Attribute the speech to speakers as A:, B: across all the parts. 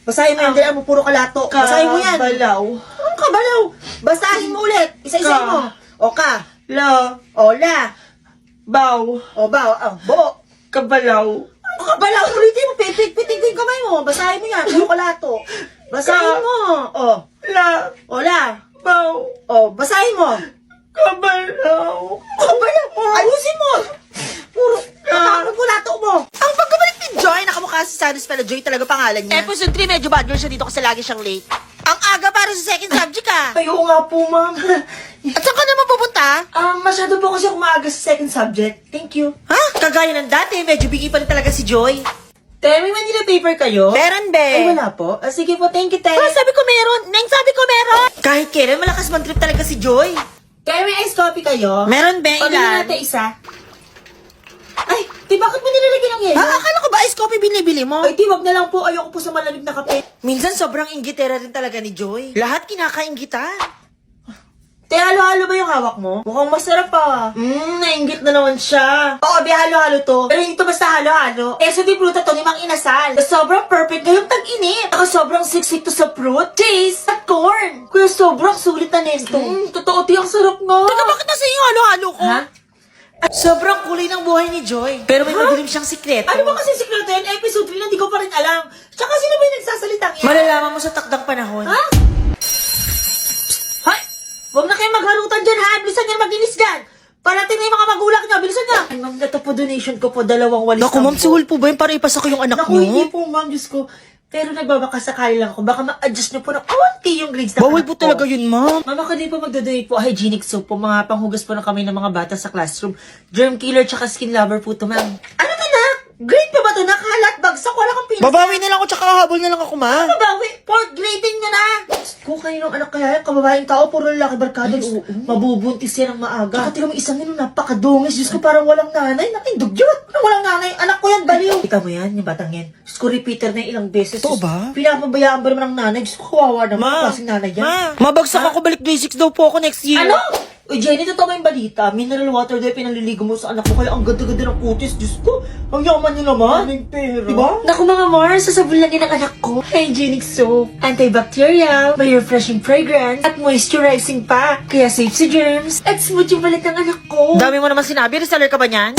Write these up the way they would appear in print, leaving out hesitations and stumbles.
A: Basahin mo yan, dala mo, puro kalato. Basahin mo yan.
B: Kabalaw.
A: Anong kabalaw? Basahin mo ulit. Isa-isa
B: Ka.
A: mo. O ka.
B: La.
A: O la.
B: Baw.
A: O ba. O bo.
B: Kabalaw.
A: Ano kabalaw? Ulitin mo. Pitik yung kamay mo. Basahin mo yan. Puro kalato. Basahin mo. O.
B: La.
A: O la.
B: Baw.
A: O. Basahin mo.
B: Kabalaw.
A: Kabalaw. Ayusin mo. Puro kalato mo. Ang pagbabalik ni Joy, nakamukha si Sanus pala. Joy talaga pangalan niya. Episode 3, medyo bad girl siya dito kasi lagi siyang late. Ang aga para sa second subject ka.
B: Ayaw nga po, ma'am.
A: At saan ka naman pupunta?
B: Masyado po kasi ako maaga sa second subject. Thank you.
A: Ha? Kagaya ng dati, medyo bigay pa rin talaga si Joy. Te, may Manila paper kayo? Meron, be.
B: Ay, wala po. Sige po, thank you, te.
A: Sabi ko meron. Neng, sabi ko meron. Kahit kailan, malakas man trip talaga si Joy.
B: Kaya may ice coffee kayo?
A: Meron, be.
B: Pabili
A: Ilan?
B: natin isa. Ay, di bakit mo nilalagyan ng yelo?
A: Ha? Akala ko ba ice coffee binibili mo?
B: Ay, di wag na lang po. Ayoko po sa malamig na kape.
A: Minsan sobrang inggitera rin talaga ni Joy. Lahat kinakainggitan.
B: Te, halo-halo ba yung hawak mo? Mukhang masarap pa. Nainggit na naman siya. Oo, be, halo-halo to. Pero hindi to basta halo-halo. Eh, so di fruta to ni Mang Inasal. Sobrang perfect ngayong tag-init. Ako sobrang siksik to sa fruit, cheese, at corn. Kuya, sobrang sulit na nito. Totoo, ti, ang sarap nga.
A: Teka, bakit nasa yung halo-halo ko?
B: Ha?
A: Sobrang kulay ng buhay ni Joy. Pero may madilim siyang sikreto.
B: Ano ba kasi sikreto yan? Episode 3 na di ko pa rin alam. Tsaka sino ba yung nagsasalitang yan?
A: Malalaman mo sa takdang panahon.
B: Ha? Hay! Huwag na kayong magharutan dyan, ha? Bilisan nyo na maginis dyan. Parating na yung mga magulang nyo. Bilisan nyo. Ay, ma'am, ito po donation ko po. 2 walis.
A: Naku, ma'am, suhol po ba yun para ipasa ko yung anak
B: Naku,
A: niyo?
B: hindi po, ma'am. Diyos ko. Pero nagbabakasakali lang ako. Baka ma-adjust nyo po ng konti yung grades na
A: Bawal
B: anak
A: po
B: ko.
A: talaga yun, ma'am.
B: Mama, ko din po magdodonate po hygienic soap po. Mga panghugas po ng kamay ng mga bata sa classroom. Germ killer tsaka skin lover po to, ma'am. Ano to, nak? Grade pa ba to, nak? Halat, bagsak, wala kang pinis.
A: Babawi na lang ako tsaka hahabol na lang ako, ma'am.
B: Mabawi, fourth grading nyo na. Kung kaninong anak kaya yan, kababaeng tao, puro lalaki barkada. Mabubuntis yan ang maaga. Tsaka tingnan mo isang yun, napakadungis. Diyos ko, parang walang nanay. Nakindugyot. Parang walang nanay. Anak ko yan, baliw. Kita mo yan, yung batang yan. Diyos ko, repeater na yung ilang beses.
A: Totoo
B: Diyos,
A: ba?
B: Pinapabayaan ba naman ng nanay? Diyos ko, kawawa naman.
A: Ma,
B: Klaseng nanay yan.
A: mabagsak ako balik basics daw po ako next year.
B: Ano? Uy, Jenny, totoo ba yung balita? Mineral water daw yung pinaliligo mo sa anak ko. Kaya ang ganda-ganda ng kutis. Diyos ko, ang yaman niyo naman. Ang pera. Diba? Naku mga Mars, sasabon lang yun ang anak ko. Hygienic soap, antibacterial, may refreshing fragrance, at moisturizing pa. Kaya safe sa germs, at smooth yung balat ng anak ko.
A: Dami mo naman sinabi, reseller ka ba niyan?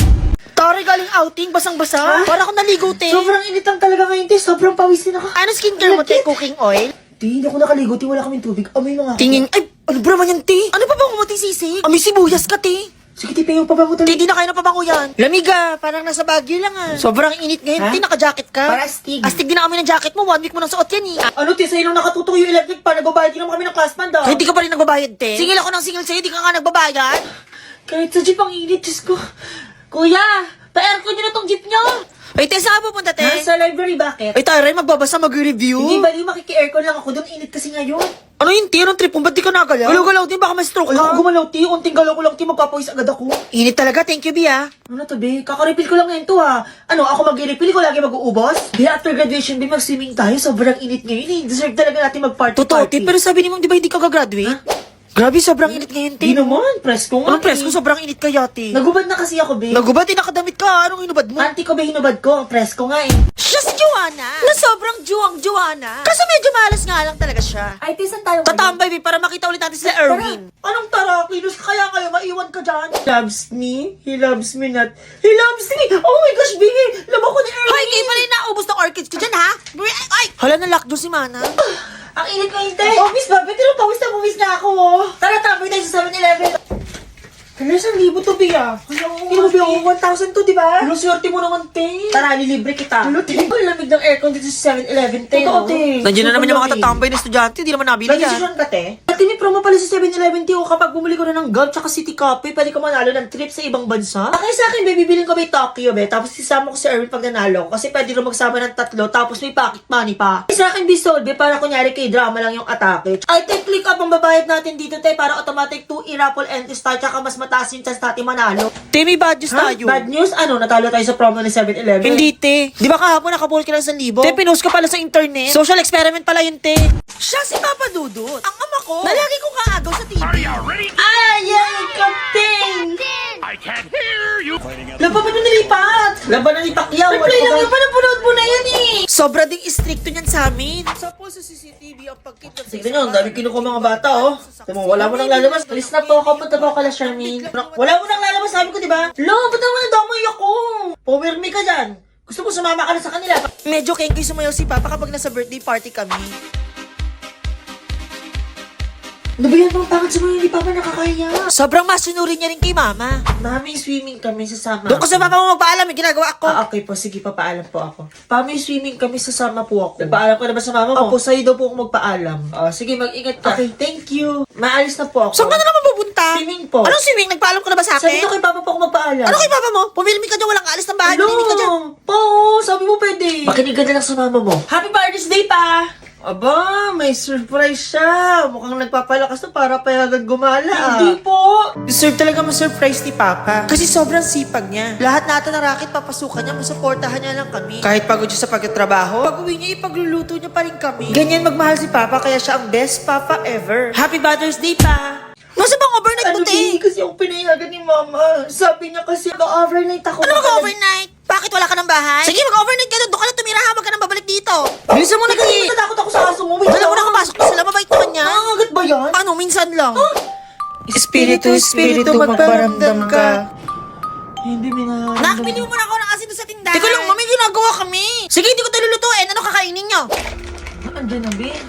A: Tari galing outing, basang-basa.
B: Ha?
A: Para akong naligo, te.
B: Sobrang init lang talaga ngayon, te. Sobrang pawis din ako.
A: Ano skincare mo, te? Cooking oil?
B: Te, hindi ako nakaligo, te. Wala kaming tubig. Amoy mga ako.
A: Tingin, ay, ano ba naman yan, te? Ano pa bang umati sisig? Amoy sibuyas ka, te.
B: Sige, te, payong pabango
A: Te,
B: tuloy.
A: di na kayo napabango yan. Lamiga, parang nasa Baguio lang ah. Sobrang init ngayon,
B: Ha?
A: te, naka-jacket ka.
B: Para astig.
A: Astig din na kami ng jacket mo, 1 week mo nang suot yan eh.
B: Ano, te, sa'yo lang nakatutok yung electric pa. Nagbabayad din naman kami ng class band, ah.
A: Kahit di ka pa rin nagbabayad, te. Singil ako ng singil sa'yo, di ka nga nagbabayad.
B: Kahit sa jeep ang init, Diyos ko. Kuya, pa-aircon nyo na tong jeep nyo.
A: Ay, te, saan ka pupunta, te?
B: Ha? Sa library, bakit?
A: Ay, tayo rin, magbabasa, mag-review.
B: Hindi ba di makiki-aircon lang ako doon? Init kasi ngayon.
A: Ano yung te? Anong trip mo? Ba't di ka nagalaw? Galaw-galaw din, baka ma-stroke
B: Wala
A: ka.
B: akong gumalaw, ti. Unting galaw ko lang, ti. Magpapawis agad ako.
A: Init talaga, thank you, Bia.
B: Ano to, be? Kaka-refill ko lang ngayon to, ha. Ano, ako mag-refill ko lagi mag-uubos? Be, after graduation, be, mag-swimming tayo. Sobrang init ngayon, eh. Deserve talaga natin mag-party-party.
A: Totoo, te, pero sabi ni ma'am, di ba hindi ka gagraduate? Grabe, sobrang init ngayon, te.
B: Di naman, press ko nga.
A: Anong press ko? Sobrang init kaya, te.
B: Nagubad na kasi ako, be.
A: Nagubad, nakadamit ka. Anong hinubad mo?
B: Auntie ko, be, hinubad ko. Ang press ko nga, eh.
A: Siya si Joanna. Na sobrang Joanna. Kaso medyo malas nga lang talaga siya.
B: Ay, te, saan tayo?
A: Tatambay, be, para makita ulit natin sila Erwin.
B: Anong tara, Kilos? Kaya kayo, maiwan ka dyan. He loves me. He loves me not. He loves me. Oh my gosh, baby. Labo ko ni Erwin.
A: Hoy, kayo pala yung naubos ng orchids ko dyan, ha? Ay! Hala, nalakdo si Mana.
B: Ang init ko inte. Oh, miss Bobby, pero pawis na ako, oh. Tara, tambay tayo sa 7-Eleven. Ano, 1,000 to, Bia? Ano, Bia, 1,000 to, di ba? Ano, swerte mo naman, te. Tara, lilibre kita. Ano, te? Ang lamig ng aircon dito sa 7-Eleven, te. Totoo, te.
A: Nandiyan na naman yung mga tatambay na estudyante. Hindi naman nabili yan.
B: Nag-decision ka, te? Ate, may promo pala sa 7-Eleven, te. O, kapag bumili ko na ng Gulf tsaka City Coffee, pwede ka manalo ng trip sa ibang bansa. Okay, sa akin, be, bibilin ko may Tokyo, be. Tapos isama ko si Erwin pag nanalo ko. Kasi pwede rin magsama ng 3, tapos may pocket money pa. Sa akin, be, sold, be, para kunyari kay drama lang yung atake. Ay, te, click up ang babayad natin dito, te, para automatic 2 i-raffle entry start, tsaka mas mataas yung chance natin manalo.
A: Te, may badges
B: Ha?
A: tayo.
B: Bad news? Ano, natalo tayo sa promo ng 7-Eleven?
A: Hindi, te. Di ba kahapon nakapull ka lang 1,000? Te, pinost ka pala sa internet. Social experiment pala yun, te. Siya si Papa Dudut. Ang ama ko. Na lagi kong kaagaw sa TV.
C: Are you ready?
B: Ay, ay, kapten!
C: I can't hear
B: Laban pa nilipat! Laban na ni Pacquiao! Replay lang yung panapanood mo na yan eh!
A: Sobra ding istrikto niyan sa amin. Sa po sa CCTV ang pagkip ng
B: Tignan nyo, ang dami kinukuha mga bata oh. Tama, wala mo nang lalabas. Alis na po ako, punta po ako kala Charmaine. Wala mo nang lalabas, sabi ko diba? Lo, ba't naman nadamay ako? Power me ka dyan. Gusto ko sumama ka na sa kanila.
A: Medyo kengkoy sumayaw si Papa kapag nasa birthday party kami.
B: Ano ba yan? Mga pangit sumayaw ni Papa, nakakaya.
A: Sobrang masunurin niya rin kay Mama.
B: Mami, swimming kami, sasama
A: Doon ko sa Papa mo magpaalam, may ginagawa ako.
B: Okay po, sige, papaalam po ako. Mami, swimming kami, sasama po ako. Nagpaalam ka na ba sa mama mo? Opo, sa'yo daw po ako magpaalam. Sige, mag-ingat ka. Okay, thank you. Maalis na po ako.
A: Saan ka na naman pupunta?
B: Swimming po.
A: Anong swimming? Nagpaalam ka na ba sa
B: Sabi
A: akin?
B: ko kay Papa po ako magpaalam.
A: Ano kay Papa mo? Pumilmi ka dyan, walang kaalis ng bahay.
B: Hello?
A: Pumilmi ka dyan.
B: Po, sabi mo pwede. Makinig ka na lang sa mama mo. Happy Father's Day, Pa! Aba, may surprise siya. Mukhang nagpapalakas na para payagan gumala. Hindi po.
A: Deserve talaga ma-surprise ni Papa. Kasi sobrang sipag niya. Lahat natin ng racket papasukan niya, masuportahan niya lang kami. Kahit pagod siya sa pagtatrabaho, pag uwi niya, ipagluluto niya pa rin kami. Ganyan magmahal si Papa, kaya siya ang best Papa ever. Happy Father's Day, Pa! Nasa bang overnight mo,
B: Di,
A: te?
B: kasi ako pinayagan ni Mama. Sabi niya kasi mag-overnight ako.
A: Ano mag-overnight? Bakit wala ka ng bahay? Sige, mag-overnight ka doon. Doon ka na tumira ha. Wag ka nang babalik dito. Bilisan mo na
B: Kasi
A: kasi.
B: natakot ako sa aso mo. Wait
A: Dala mo
B: lang.
A: na kapasok na sila. Mabait naman niya.
B: Nangangagat ba yan?
A: Ano, minsan lang.
B: Espiritu,
A: Espiritu, magparamdam ka.
B: Hindi minaharamdam.
A: Nak, bili mo muna ako ng asin doon sa tindahan. Teka lang, mami, ginagawa kami. Sige, hindi ko tayo lulutuin. Ano kakainin nyo?
B: Andyan na, Ben.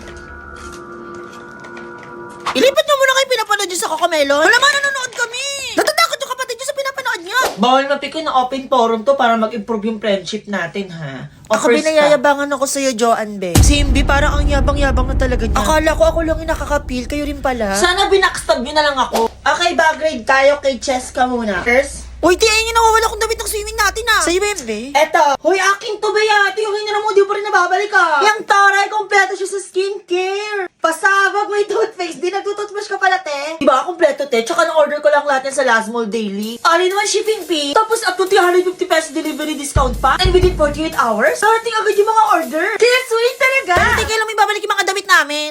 A: Ilipat nyo muna kayo pinapanood nyo sa Cocomelon. Wala man, nanonood kami. Natatakot yung kapatid nyo sa pinapanood nyo.
B: Bawal mapikoy na open forum to para mag-improve yung friendship natin, ha?
A: Ako
B: Offers
A: binayayabangan ako sa'yo, Joanne, be. Si Imbi, parang ang yabang-yabang na talaga niya. Akala ko ako lang yung nakakapil, kayo rin pala.
B: Sana binackstab nyo na lang ako. Okay, backgrade tayo kay Cheska muna. First,
A: Uy, ti, ayun yung nawawala kong damit ng swimming natin, ah. Sa'yo ba yun, be?
B: eto. Hoy, aking to ba yate? Yung hinira mo, di pa rin nababalik ka. Yung taray, kompleto siya sa skincare. Pasabag, may toothpaste. Di nagtutoothbrush ka pala, te. Diba, kompleto, te. Tsaka na-order ko lang lahat yan sa Last Mall Daily. All-in-one shipping fee. Tapos up to 350 pesos delivery discount pa. And within 48 hours, darating agad yung mga order. Kaya sweet talaga.
A: Pero di, kailan may babalik yung mga damit namin?